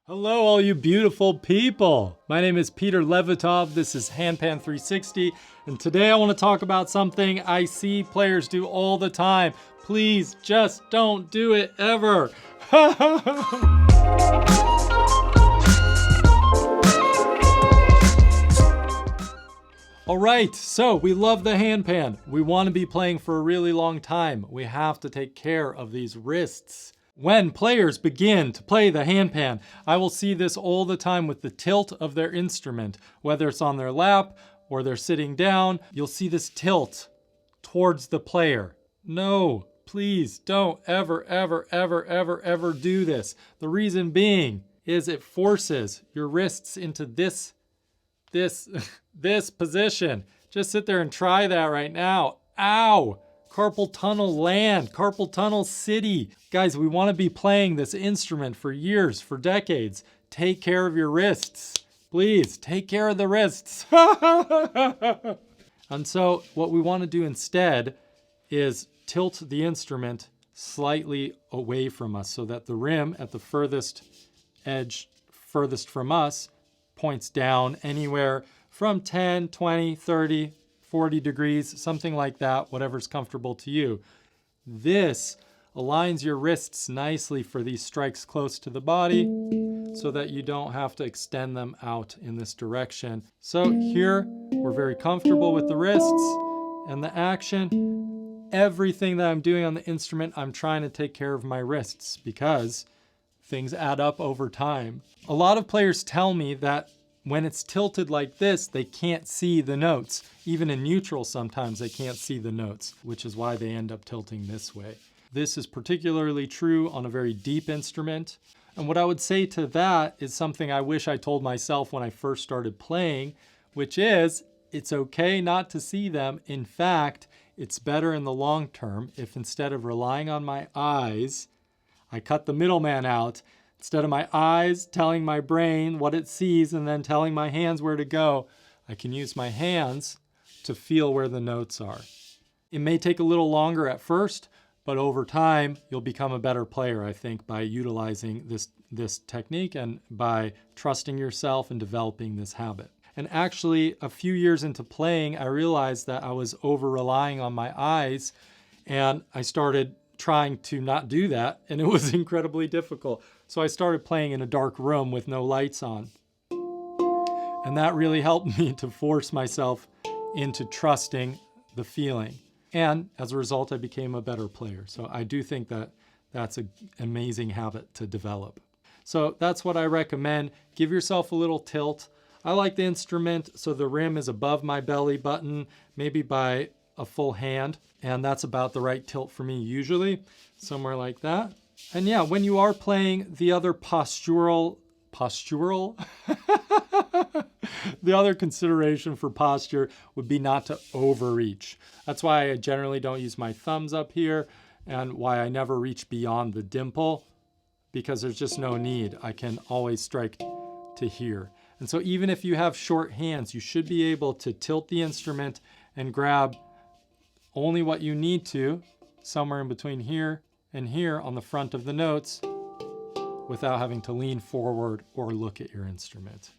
Hello, all you beautiful people. My name is Peter Levitov. This is Handpan 360, and today I want to talk about something I see players do all the time. Please just don't do it ever. All right, so we love the handpan. We want to be playing for a really long time. We have to take care of these wrists. When players begin to play the handpan, I will see this all the time with the tilt of their instrument. Whether it's on their lap or they're sitting down, you'll see this tilt towards the player. No, please don't ever do this. The reason being is it forces your wrists into this position. Just sit there and try that right now. Ow! Carpal tunnel land, carpal tunnel city. Guys, we want to be playing this instrument for years, for decades. Take care of your wrists. Please, take care of the wrists. And so what we want to do instead is tilt the instrument slightly away from us so that the rim at the furthest edge, furthest from us, points down anywhere from 10, 20, 30, 40 degrees, something like that, whatever's comfortable to you. This aligns your wrists nicely for these strikes close to the body so that you don't have to extend them out in this direction. So here, we're very comfortable with the wrists and the action. Everything that I'm doing on the instrument, I'm trying to take care of my wrists because things add up over time. A lot of players tell me that when it's tilted like this, they can't see the notes. Even in neutral, sometimes they can't see the notes, which is why they end up tilting this way. This is particularly true on a very deep instrument. And what I would say to that is something I wish I told myself when I first started playing, which is it's okay not to see them. In fact, it's better in the long term if instead of relying on my eyes, I cut the middleman out. Instead of my eyes telling my brain what it sees and then telling my hands where to go, I can use my hands to feel where the notes are. It may take a little longer at first, but over time, you'll become a better player, I think, by utilizing this technique and by trusting yourself and developing this habit. And actually, a few years into playing, I realized that I was over-relying on my eyes, and I started trying to not do that, and it was incredibly difficult. So I started playing in a dark room with no lights on. And that really helped me to force myself into trusting the feeling. And as a result, I became a better player. So I do think that that's an amazing habit to develop. So that's what I recommend. Give yourself a little tilt. I like the instrument so the rim is above my belly button, maybe by a full hand. And that's about the right tilt for me usually, somewhere like that. And yeah, when you are playing, the other postural, the other consideration for posture would be not to overreach. That's why I generally don't use my thumbs up here and why I never reach beyond the dimple, because there's just no need. I can always strike to here. And so even if you have short hands, you should be able to tilt the instrument and grab only what you need to, somewhere in between here and here on the front of the notes, without having to lean forward or look at your instrument.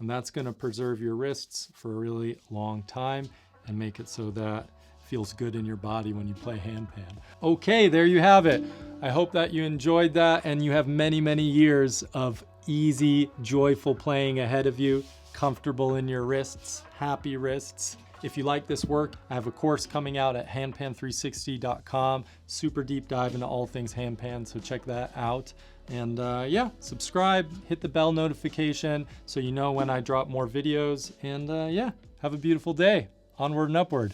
And that's going to preserve your wrists for a really long time and make it so that it feels good in your body when you play handpan. Okay, there you have it. I hope that you enjoyed that and you have many, many years of easy, joyful playing ahead of you, comfortable in your wrists, happy wrists. If you like this work, I have a course coming out at handpan360.com. Super deep dive into all things handpan, so check that out. And yeah, subscribe, hit the bell notification so you know when I drop more videos. And yeah, have a beautiful day. Onward and upward.